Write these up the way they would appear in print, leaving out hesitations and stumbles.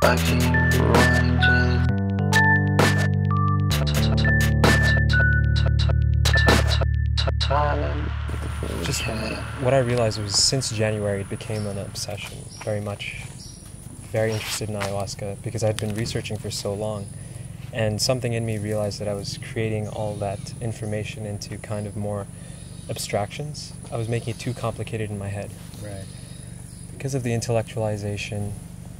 Just what I realized was since January it became an obsession, very interested in ayahuasca because I'd been researching for so long, and something in me realized that I was creating all that information into kind of more abstractions. I was making it too complicated in my head. Right. Because of the intellectualization,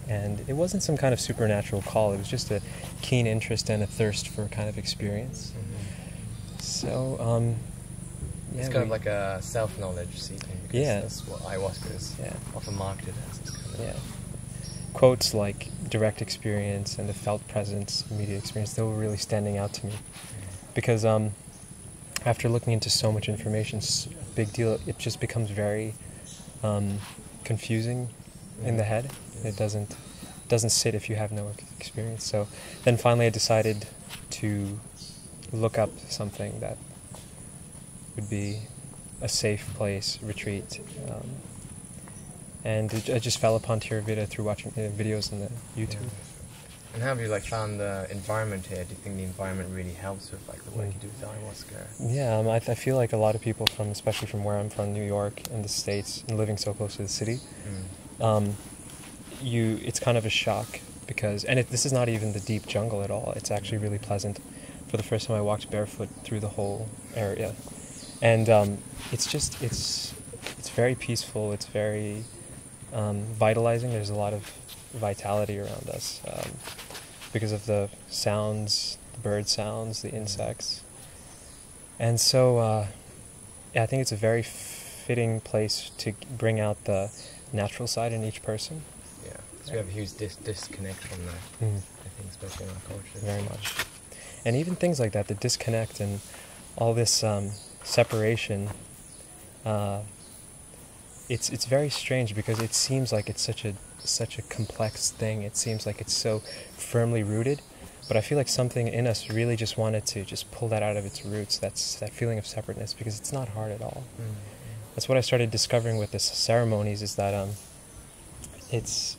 and it wasn't some kind of supernatural call, it was just a keen interest and a thirst for kind of experience. Mm-hmm. So, it's kind of like a self-knowledge seeking, because that's what ayahuasca is often marketed as. It's kind of Quotes like direct experience and the felt presence, immediate experience, they were really standing out to me. Because after looking into so much information, big deal, it just becomes very confusing in the head. It doesn't sit if you have no experience. So then finally I decided to look up something that would be a safe place, retreat. And I just fell upon Tierra Vida through watching videos on the YouTube. Yeah. And how have you found the environment here? Do you think the environment really helps with the work you do with ayahuasca? Yeah, I feel like a lot of people especially from where I'm from, New York and the States, and living so close to the city, it's kind of a shock because, this is not even the deep jungle at all. It's actually really pleasant. For the first time I walked barefoot through the whole area. And it's very peaceful, it's very vitalizing. There's a lot of vitality around us because of the sounds, the bird sounds, the insects. And so I think it's a very fitting place to bring out the natural side in each person. Yeah, because we have a huge disconnect from that, I think, especially in our culture. Very much. And even things like that, the disconnect and all this separation, it's very strange because it seems like it's such a complex thing. It seems like it's so firmly rooted, but I feel like something in us really just wanted to just pull that out of its roots. That's that feeling of separateness, because it's not hard at all. That's what I started discovering with the ceremonies, is that it's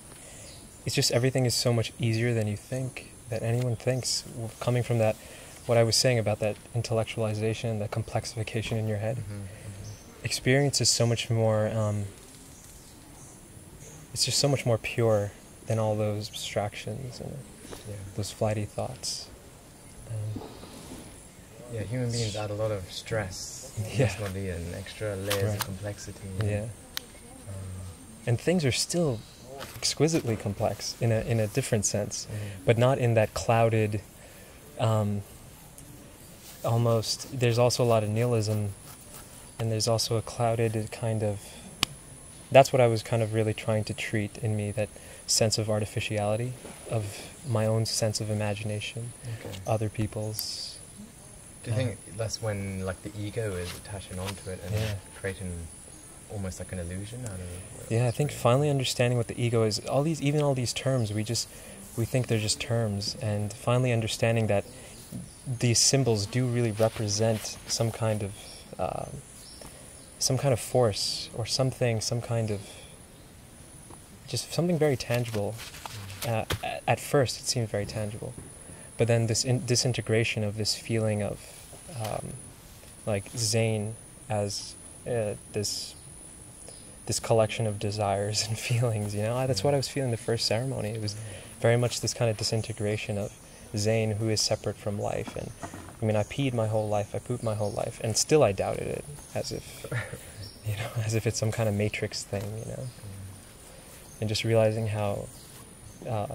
just everything is so much easier than you think, that anyone thinks, coming from that, what I was saying about that intellectualization, that complexification in your head. Experience is so much more, it's just so much more pure than all those abstractions and those flighty thoughts. Human beings add a lot of stress, emotionally, and extra layers of complexity. And things are still exquisitely complex in a different sense, but not in that clouded, almost, there's also a lot of nihilism, and there's also a clouded kind of, that's what I was kind of really trying to treat in me, that sense of artificiality, of my own sense of imagination, other people's. Do you think that's when the ego is attaching onto it and creating almost like an illusion out of it? Yeah, I think finally understanding what the ego is, all these terms, we think they're just terms, and finally understanding that these symbols do really represent some kind of force or something, some kind of, just something very tangible. At first it seemed very tangible, but then this disintegration of this feeling of Zain as this collection of desires and feelings, that's what I was feeling the first ceremony. It was very much this kind of disintegration of Zain, who is separate from life. And I peed my whole life, I pooped my whole life, and still I doubted it, as if it's some kind of matrix thing, and just realizing how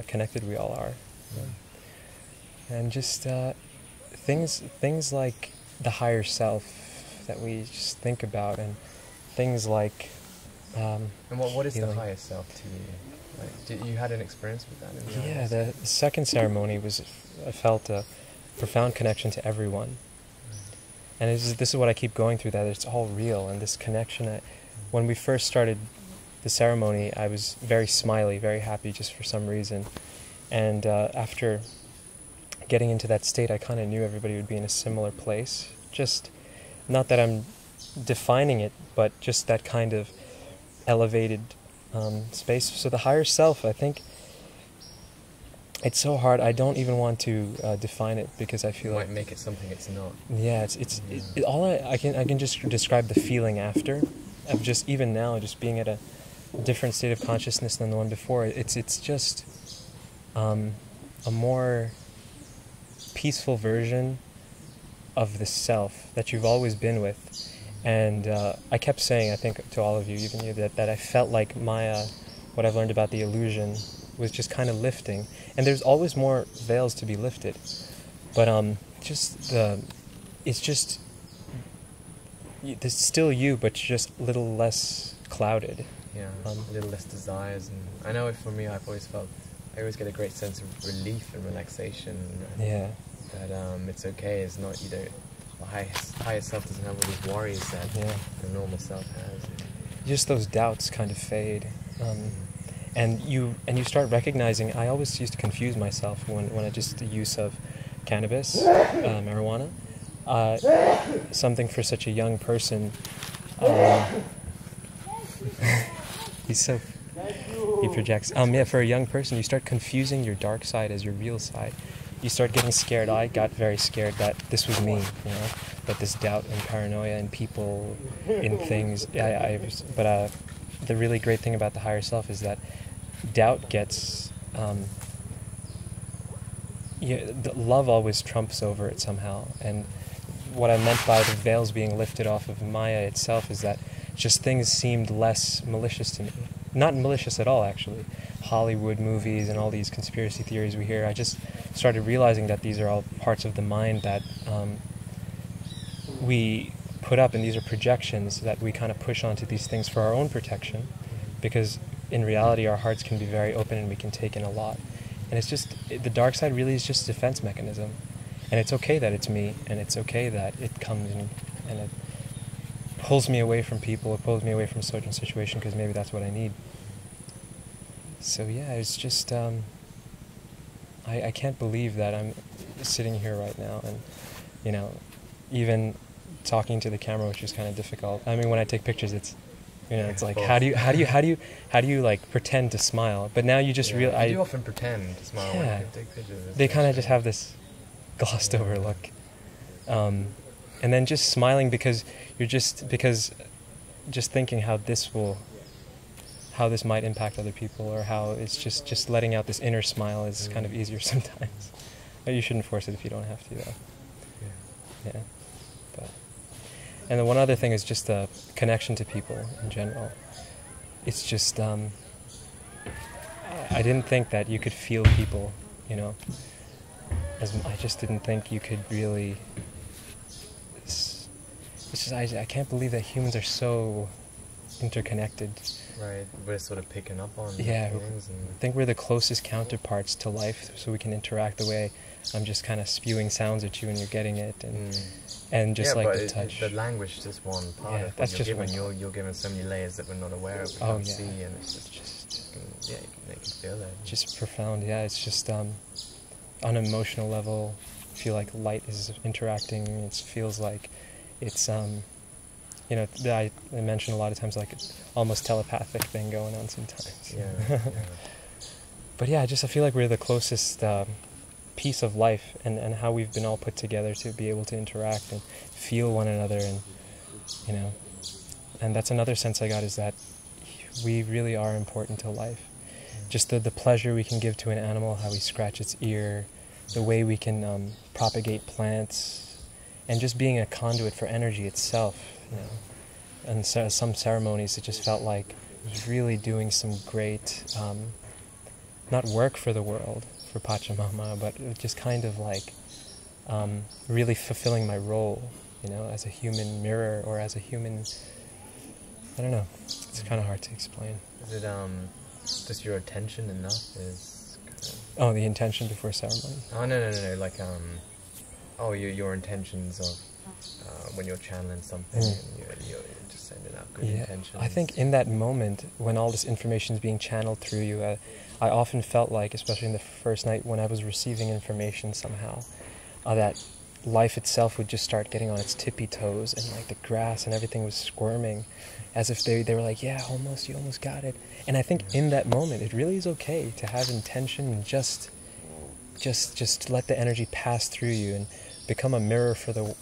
connected we all are. And just things like the higher self that we just think about, and things like and what is the higher self to you? You had an experience with that? The second ceremony I felt a profound connection to everyone. And this is what I keep going through, that it's all real, and this connection. When we first started the ceremony, I was very smiley, very happy, just for some reason. And after getting into that state, I kind of knew everybody would be in a similar place. Just, not that I'm defining it, but just that kind of elevated space. So the higher self, I think, It's so hard. I don't even want to define it because I feel You like might make it something it's not. yeah, all I can just describe the feeling after of just even now just being at a different state of consciousness than the one before. It's just a more peaceful version of the self that you've always been with. And I kept saying, I think to all of you, even you, that I felt like Maya, what I've learned about the illusion, was just kind of lifting. And there's always more veils to be lifted. But it's just, it's still you, but just a little less clouded. Yeah, a little less desires. And I know for me, I've always felt, I always get a great sense of relief and relaxation. Yeah. That it's okay, it's not, you don't, the higher self doesn't have all these worries that the normal self has. Just those doubts kind of fade. And you start recognizing, I always used to confuse myself when I just the use of cannabis, marijuana, something for such a young person. He projects. For a young person, you start confusing your dark side as your real side. You start getting scared. I got very scared that this was me, that this doubt and paranoia in people, in things. But the really great thing about the higher self is that doubt gets, love always trumps over it somehow. And what I meant by the veils being lifted off of Maya itself is that just things seemed less malicious to me. Not malicious at all, actually. Hollywood movies and all these conspiracy theories we hear, I just started realizing that these are all parts of the mind that we put up, and these are projections that we kind of push onto these things for our own protection, because in reality our hearts can be very open and we can take in a lot. And it's just, the dark side really is just a defense mechanism. And it's okay that it's me, and it's okay that it comes and it pulls me away from people, it pulls me away from a certain situation, because maybe that's what I need. So yeah, it's just, I can't believe that I'm sitting here right now and, even talking to the camera, which is kind of difficult. I mean, when I take pictures, it's, it's like, how do you like pretend to smile? But now you just realize. You do often pretend to smile when you take pictures. They kind of just have this glossed over look. And then just smiling because you're just thinking how this might impact other people, or how it's just letting out this inner smile is kind of easier sometimes. But you shouldn't force it if you don't have to, though. Yeah. And the one other thing is just the connection to people in general. It's just, I didn't think that you could feel people, I just didn't think you could really. It's just, I can't believe that humans are so interconnected. Right, we're sort of picking up on things. I think we're the closest counterparts to life, so we can interact the way I'm just kind of spewing sounds at you and you're getting it, and just like the touch. The language is just one part of it. That's just you're given so many layers that we're not aware of, we can't see, and it's just you can feel that. Just profound, it's just on an emotional level, I feel like light is interacting. It feels like it's I mention a lot of times like almost telepathic thing going on sometimes. But I feel like we're the closest piece of life, and how we've been all put together to be able to interact and feel one another, and and that's another sense I got, is that we really are important to life. Just the pleasure we can give to an animal, how we scratch its ear, the way we can propagate plants, and just being a conduit for energy itself. And so some ceremonies, it just felt like I was really doing some great, not work for the world, for Pachamama, but just kind of like really fulfilling my role, as a human mirror, or as a human, I don't know, it's kind of hard to explain. Is it just your attention enough? The intention before ceremony? Oh, no, like, your intentions of when you're channeling something, and you're just sending out good intentions. I think in that moment, when all this information is being channeled through you, I often felt like, especially in the first night when I was receiving information somehow, that life itself would just start getting on its tippy toes, and like the grass and everything was squirming, as if they were like, you almost got it. And I think in that moment, it really is okay to have intention and just just let the energy pass through you and become a mirror for the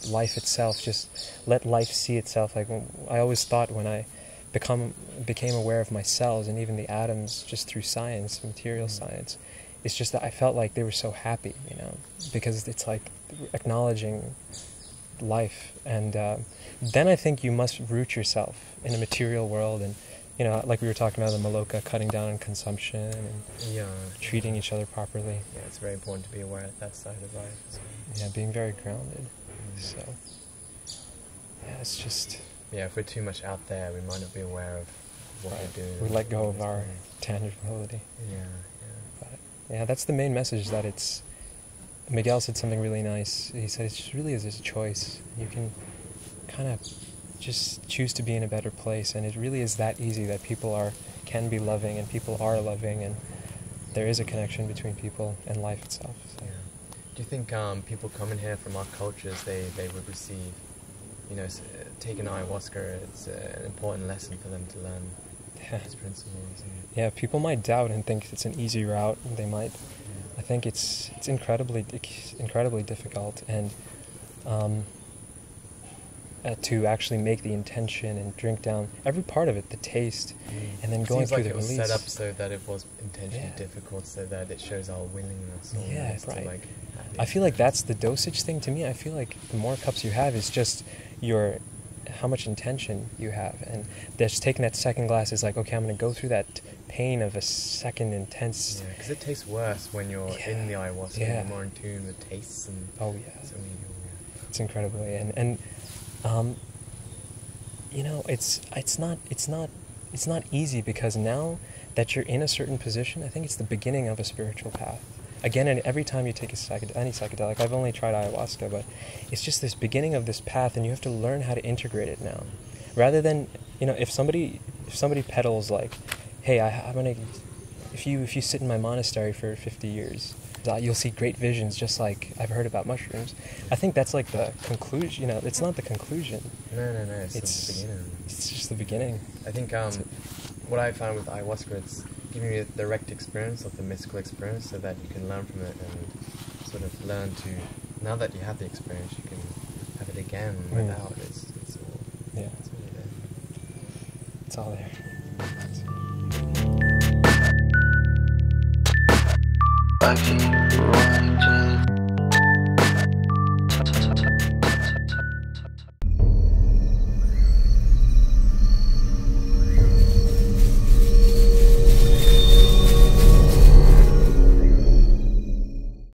life itself. Just let life see itself. Like I always thought when I became aware of my cells and even the atoms just through science, material science, it's just that I felt like they were so happy, you know, because it's like acknowledging life. And then I think you must root yourself in a material world, and you know, like we were talking about the Maloka, cutting down on consumption and treating each other properly. Yeah, it's very important to be aware of that side of life as well. Yeah, being very grounded. So yeah, it's just, yeah, if we're too much out there, we might not be aware of what we're doing. We let go of our tangibility. Yeah. But yeah, that's the main message. That it's, Miguel said something really nice. He said it just really is a choice. You can kind of just choose to be in a better place, and it really is that easy. That people can be loving, and people are loving, and there is a connection between people and life itself. So. Yeah. Do you think people coming here from our cultures, they would receive, you know, taking ayahuasca, it's an important lesson for them to learn these principles? Yeah, people might doubt and think it's an easy route. They might. I think it's incredibly difficult, and to actually make the intention and drink down every part of it, the taste, and then going through the release. Seems like it was set up so that it was intentionally difficult, so that it shows our willingness. To, like, I feel like that's the dosage thing to me. I feel like the more cups you have is just how much intention you have, and just taking that second glass is like, okay, I'm going to go through that pain of a second intense. Yeah, because it tastes worse when you're in the ayahuasca. You're more in tune with tastes and. Oh yeah. It's incredibly and. You know, it's not easy, because now that you're in a certain position, I think it's the beginning of a spiritual path. Again, and every time you take any psychedelic, I've only tried ayahuasca, but it's just this beginning of this path, and you have to learn how to integrate it now. Rather than, you know, if somebody peddles like, hey, if you sit in my monastery for 50 years, you'll see great visions, just like I've heard about mushrooms. I think that's like the conclusion. You know, it's not the conclusion. No. It's the beginning. It's just the beginning. I think what I found with ayahuasca, it's giving you a direct experience of the mystical experience, so that you can learn from it and sort of learn to. Now that you have the experience, you can have it again without. It's all. Yeah. It's all there. It's all there.